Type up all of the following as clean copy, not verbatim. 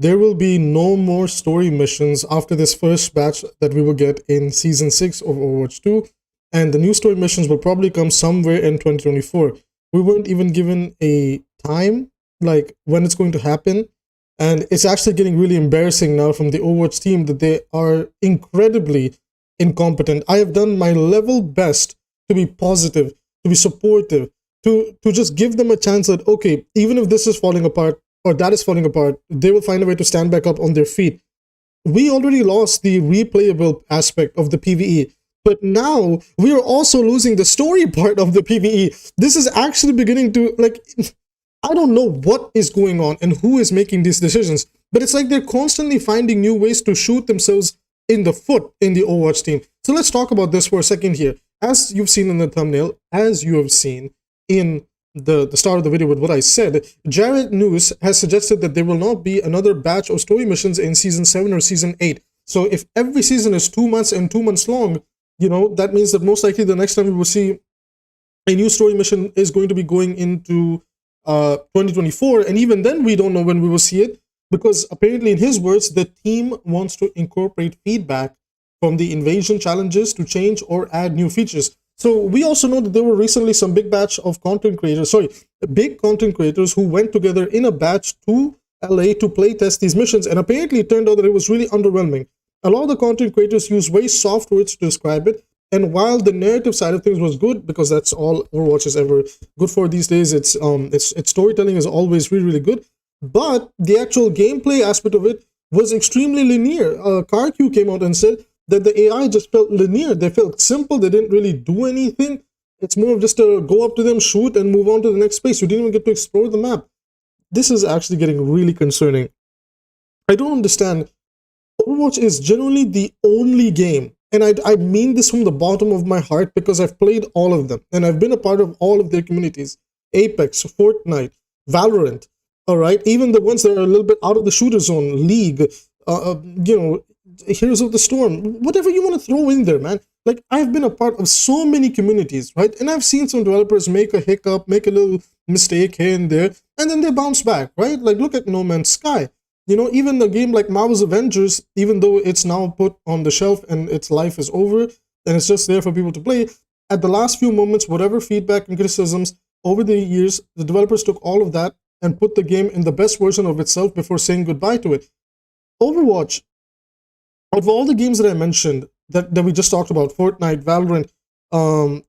there will be no more story missions after this first batch that we will get in Season 6 of Overwatch 2, and the new story missions will probably come somewhere in 2024. We weren't even given a time, like when it's going to happen, and it's actually getting really embarrassing now from the Overwatch team that they are incredibly incompetent. I have done my level best to be positive, to be supportive, to just give them a chance that, okay, even if this is falling apart or that is falling apart, they will find a way to stand back up on their feet. We already lost the replayable aspect of the PvE, but now we are also losing the story part of the PvE. This is actually beginning to, like, I don't know what is going on and who is making these decisions, but it's like they're constantly finding new ways to shoot themselves in the foot in the Overwatch team. So let's talk about this for a second here. As you've seen in the thumbnail, as you have seen in the start of the video with what I said, Jared News has suggested that there will not be another batch of story missions in Season 7 or Season 8. So if every season is 2 months and 2 months long, you know, that means that most likely the next time we will see a new story mission is going to be going into 2024, and even then we don't know when we will see it, because apparently in his words the team wants to incorporate feedback from the invasion challenges to change or add new features. So we also know that there were recently some big content creators who went together in a batch to LA to play test these missions, and apparently it turned out that it was really underwhelming. A lot of the content creators use very soft words to describe it, and while the narrative side of things was good, because that's all Overwatch is ever good for these days, its storytelling is always really, really good, but the actual gameplay aspect of it was extremely linear. CarQ came out and said that the AI just felt linear. They felt simple. They didn't really do anything. It's more of just a go up to them, shoot, and move on to the next space. You didn't even get to explore the map. This is actually getting really concerning. I don't understand. Overwatch is generally the only game, and I mean this from the bottom of my heart, because I've played all of them, and I've been a part of all of their communities. Apex, Fortnite, Valorant, all right? Even the ones that are a little bit out of the shooter zone, League, you know, Heroes of the Storm, whatever you want to throw in there, man. Like, I've been a part of so many communities, right? And I've seen some developers make a hiccup, make a little mistake here and there, and then they bounce back, right? Like, look at No Man's Sky. You know, even a game like Marvel's Avengers, even though it's now put on the shelf and its life is over, and it's just there for people to play, at the last few moments, whatever feedback and criticisms over the years, the developers took all of that and put the game in the best version of itself before saying goodbye to it. Overwatch, out of all the games that I mentioned, that we just talked about, Fortnite, Valorant,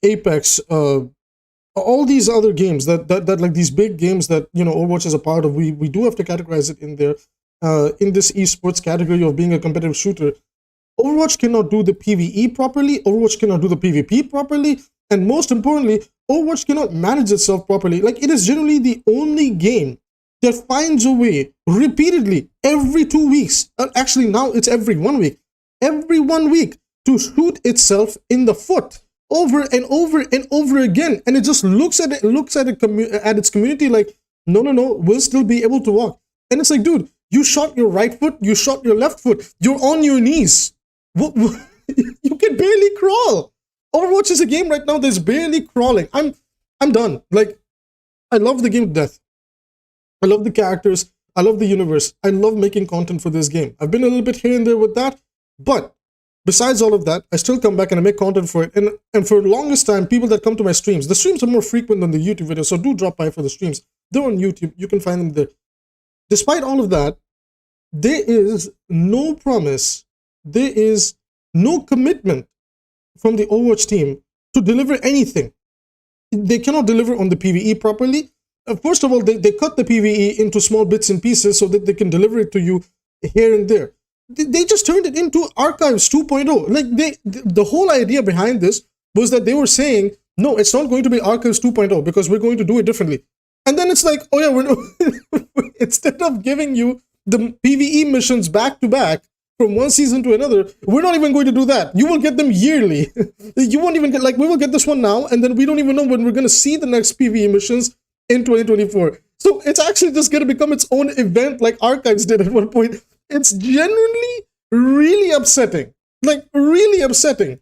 Apex, all these other games that like these big games that, you know, Overwatch is a part of, we do have to categorize it in there, in this esports category of being a competitive shooter. Overwatch cannot do the PvE properly, Overwatch cannot do the PvP properly, and most importantly, Overwatch cannot manage itself properly. Like, it is generally the only game that finds a way repeatedly every 2 weeks, actually now it's every 1 week, to shoot itself in the foot over and over and over again, and it just looks at its community like, no, we'll still be able to walk. And it's like, dude, you shot your right foot, you shot your left foot, you're on your knees. You can barely crawl. Overwatch is a game right now that's barely crawling. I'm done. Like, I love the game to death. I love the characters. I love the universe. I love making content for this game. I've been a little bit here and there with that, but besides all of that, I still come back and I make content for it. And for the longest time, people that come to my streams, the streams are more frequent than the YouTube videos, so do drop by for the streams. They're on YouTube. You can find them there. Despite all of that, there is no promise, there is no commitment from the Overwatch team to deliver anything. They cannot deliver on the PvE properly. First of all, they cut the PvE into small bits and pieces so that they can deliver it to you here and there. They just turned it into Archives 2.0. Like, the whole idea behind this was that they were saying, no, it's not going to be Archives 2.0 because we're going to do it differently. And then it's like, oh yeah, instead of giving you the PvE missions back to back from one season to another, we're not even going to do that. You will get them yearly. You won't even get, like, we will get this one now, and then we don't even know when we're going to see the next PvE missions in 2024. So it's actually just going to become its own event like Archives did at one point. It's genuinely really upsetting. Like, really upsetting.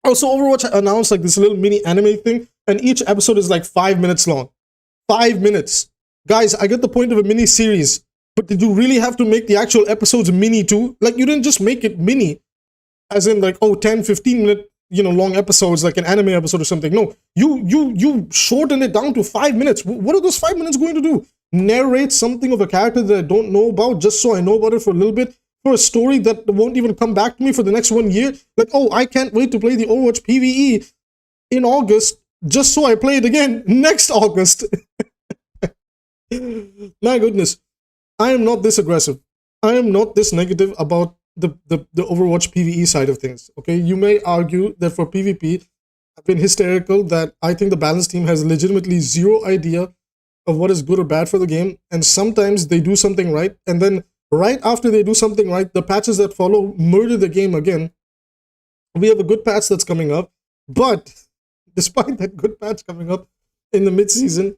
Also, Overwatch announced like this little mini anime thing, and each episode is like 5 minutes long. 5 minutes. Guys, I get the point of a mini series. But did you really have to make the actual episodes mini too? Like, you didn't just make it mini, as in like, oh, 10, 15-minute, long episodes, like an anime episode or something. No, you shorten it down to 5 minutes. What are those 5 minutes going to do? Narrate something of a character that I don't know about just so I know about it for a little bit, for a story that won't even come back to me for the next 1 year? Like, oh, I can't wait to play the Overwatch PvE in August just so I play it again next August. My goodness. I am not this aggressive. I am not this negative about the Overwatch PvE side of things. Okay, you may argue that for PvP, I've been hysterical that I think the balance team has legitimately zero idea of what is good or bad for the game, and sometimes they do something right, and then right after they do something right, the patches that follow murder the game again. We have a good patch that's coming up, but despite that good patch coming up in the mid-season,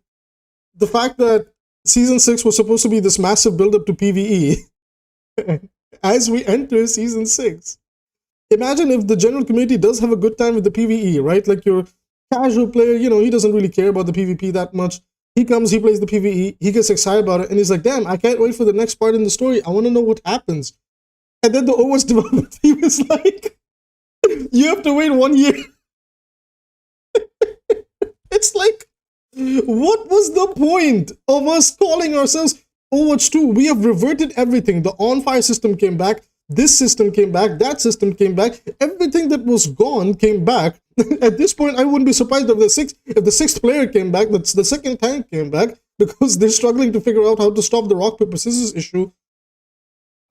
the fact that Season 6 was supposed to be this massive build-up to PvE, as we enter Season 6, imagine if the general community does have a good time with the PvE, right? Like your casual player, he doesn't really care about the PvP that much. He comes, he plays the PvE, he gets excited about it, and he's like, damn, I can't wait for the next part in the story. I want to know what happens. And then the Overwatch development team is like, you have to wait 1 year. It's like, what was the point of us calling ourselves Overwatch 2? We have reverted everything. The on-fire system came back. This system came back. That system came back. Everything that was gone came back. At this point, I wouldn't be surprised if the sixth player came back. That's the second tank came back, because they're struggling to figure out how to stop the rock paper scissors issue.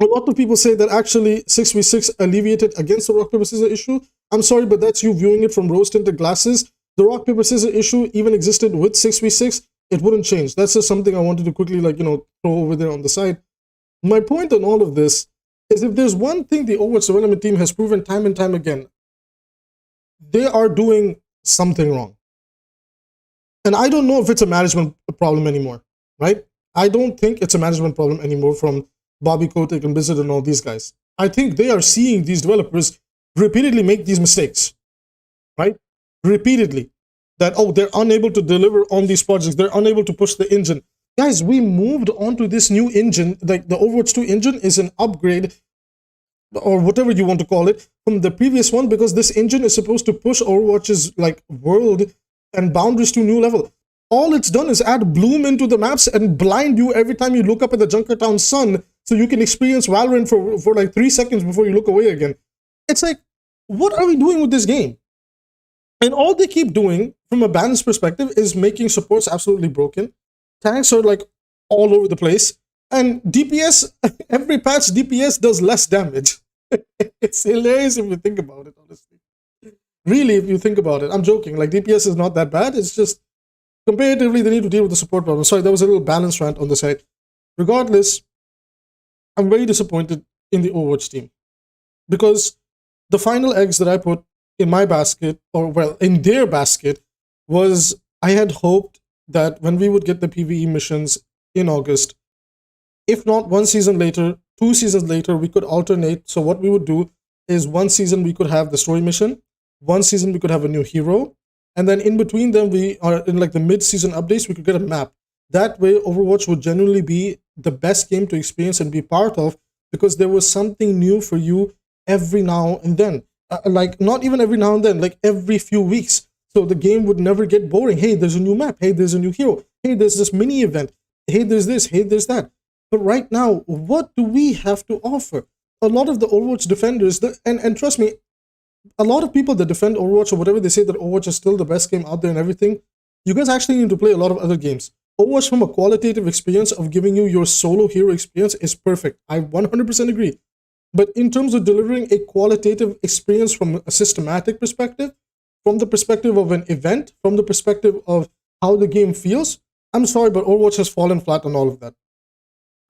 A lot of people say that actually 6v6 alleviated against the rock paper scissors issue. I'm sorry, but that's you viewing it from rose-tinted glasses. The rock paper scissors issue even existed with 6v6. It wouldn't change. That's just something I wanted to quickly throw over there on the side. My point on all of this is, if there's one thing the Overwatch development team has proven time and time again, they are doing something wrong. And I don't know if it's a management problem anymore, right? I don't think it's a management problem anymore from Bobby Kotick and Blizzard and all these guys. I think they are seeing these developers repeatedly make these mistakes, right? Repeatedly. That, oh, they're unable to deliver on these projects. They're unable to push the engine. Guys, we moved on to this new engine. Like, the Overwatch 2 engine is an upgrade, or whatever you want to call it, from the previous one, because this engine is supposed to push Overwatch's world and boundaries to a new level. All it's done is add bloom into the maps and blind you every time you look up at the Junkertown sun, so you can experience Valorant for like 3 seconds before you look away again. It's like, what are we doing with this game? And all they keep doing from a balance perspective is making supports absolutely broken. Tanks are all over the place. And DPS, every patch DPS does less damage. It's hilarious if you think about it, honestly. Really, if you think about it. I'm joking. DPS is not that bad. It's just, comparatively, they need to deal with the support problem. Sorry, that was a little balance rant on the side. Regardless, I'm very disappointed in the Overwatch team. Because the final eggs that I put in my basket, or well, in their basket, was I had hoped that when we would get the PvE missions in August, if not 1 season later, 2 seasons later, we could alternate. So what we would do is 1 season we could have the story mission, 1 season we could have a new hero, and then in between them, we are in the mid-season updates, we could get a map. That way, Overwatch would genuinely be the best game to experience and be part of, because there was something new for you every now and then. Not even every now and then, every few weeks. So the game would never get boring. Hey, there's a new map. Hey, there's a new hero. Hey, there's this mini event. Hey, there's this. Hey, there's that. But right now, what do we have to offer? A lot of the Overwatch defenders, and trust me, a lot of people that defend Overwatch or whatever, they say that Overwatch is still the best game out there and everything. You guys actually need to play a lot of other games. Overwatch, from a qualitative experience of giving you your solo hero experience, is perfect. I 100% agree. But in terms of delivering a qualitative experience from a systematic perspective, from the perspective of an event, from the perspective of how the game feels, I'm sorry, but Overwatch has fallen flat on all of that.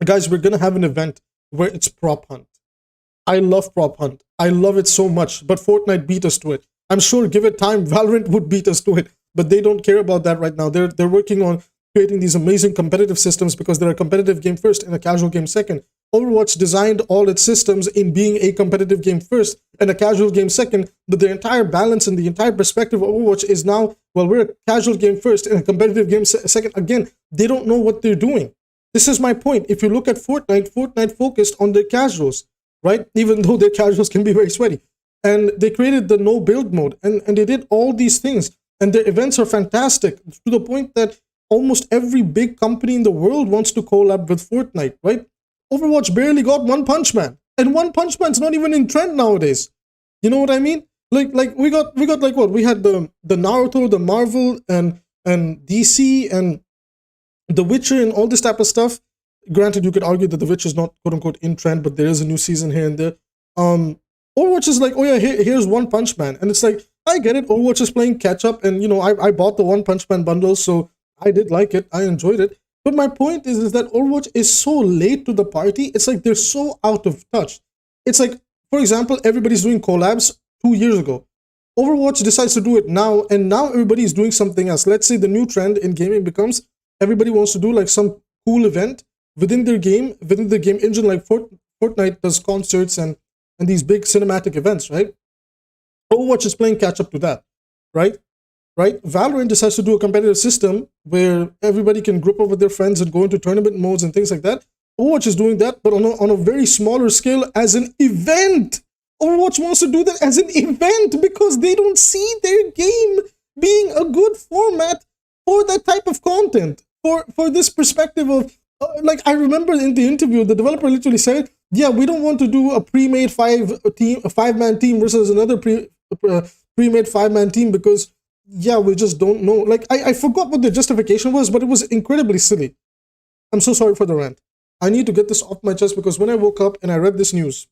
Guys, we're going to have an event where it's prop hunt. I love prop hunt. I love it so much, but Fortnite beat us to it. I'm sure, give it time, Valorant would beat us to it, but they don't care about that right now. They're working on creating these amazing competitive systems, because they're a competitive game first and a casual game second. Overwatch designed all its systems in being a competitive game first and a casual game second, but the entire balance and the entire perspective of Overwatch is now, well, we're a casual game first and a competitive game second. Again, they don't know what they're doing. This is my point. If you look at Fortnite focused on their casuals, right? Even though their casuals can be very sweaty. And they created the no build mode, and they did all these things. And their events are fantastic to the point that almost every big company in the world wants to collab with Fortnite, right? Overwatch barely got One Punch Man, and One Punch Man's not even in trend nowadays. You know what I mean? Like we got like what? We had the Naruto, the Marvel, and DC, and The Witcher, and all this type of stuff. Granted, you could argue that The Witcher is not quote unquote in trend, but there is a new season here and there. Overwatch is like, oh yeah, here's One Punch Man, and it's like, I get it. Overwatch is playing catch up, and I bought the One Punch Man bundle, so I did like it. I enjoyed it. But my point is that Overwatch is so late to the party. It's like they're so out of touch. It's like, for example, everybody's doing collabs 2 years ago. Overwatch decides to do it now, and now everybody is doing something else. Let's say the new trend in gaming becomes everybody wants to do like some cool event within their game, within the game engine, like Fortnite does concerts and these big cinematic events, right? Overwatch is playing catch up to that, right? Right? Valorant decides to do a competitive system where everybody can group up with their friends and go into tournament modes and things like that. Overwatch is doing that, but on a very smaller scale as an event. Overwatch wants to do that as an event because they don't see their game being a good format for that type of content. For this perspective of, like, I remember in the interview, the developer literally said, yeah, we don't want to do a pre-made five-man team versus another pre-made five-man team because, yeah, we just don't know. Like, I forgot what the justification was, but it was incredibly silly. I'm so sorry for the rant. I need to get this off my chest because when I woke up and I read this news,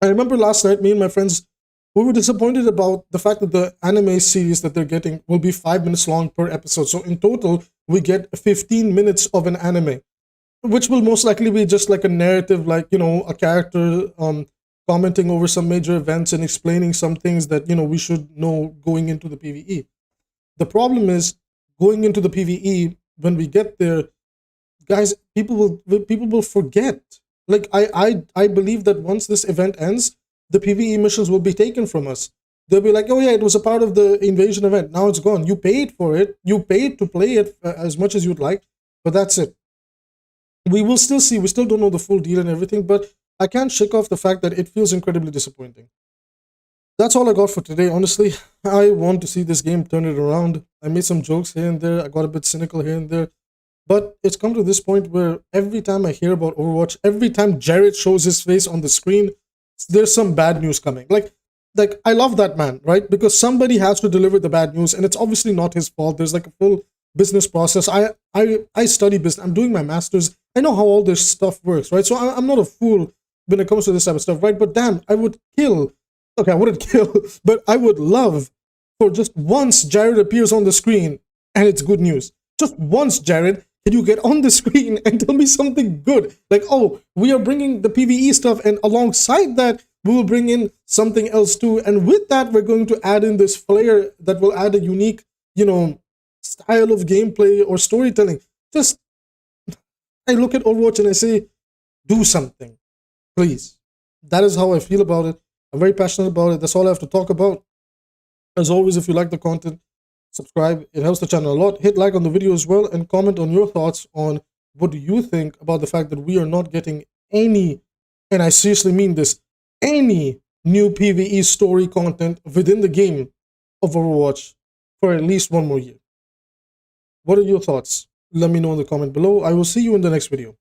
I remember last night, me and my friends, we were disappointed about the fact that the anime series that they're getting will be 5 minutes long per episode. So in total, we get 15 minutes of an anime, which will most likely be just like a narrative, like, a character commenting over some major events and explaining some things that, we should know going into the PvE. The problem is, going into the PvE, when we get there, guys, people will forget. Like, I believe that once this event ends, the PvE missions will be taken from us. They'll be like, oh yeah, it was a part of the invasion event. Now it's gone. You paid for it. You paid to play it as much as you'd like, but that's it. We will still see. We still don't know the full deal and everything, but I can't shake off the fact that it feels incredibly disappointing. That's all I got for today. Honestly, I want to see this game turn it around. I made some jokes here and there. I got a bit cynical here and there. But it's come to this point where every time I hear about Overwatch, every time Jared shows his face on the screen, there's some bad news coming. Like I love that man, right? Because somebody has to deliver the bad news, and it's obviously not his fault. There's like a full business process. I study business. I'm doing my master's. I know how all this stuff works, right? So I'm not a fool when it comes to this type of stuff, right? But damn, I would kill. Okay, I wouldn't kill, but I would love for just once Jared appears on the screen and it's good news. Just once, Jared, can you get on the screen and tell me something good? Like, oh, we are bringing the PvE stuff, and alongside that, we will bring in something else too. And with that, we're going to add in this flair that will add a unique, style of gameplay or storytelling. Just, I look at Overwatch and I say, do something, please. That is how I feel about it. I'm very passionate about it. That's all I have to talk about. As always, if you like the content, subscribe. It helps the channel a lot. Hit like on the video as well, and comment on your thoughts on what do you think about the fact that we are not getting any, and I seriously mean this, any new PvE story content within the game of Overwatch for at least one more year. What are your thoughts? Let me know in the comment below. I will see you in the next video.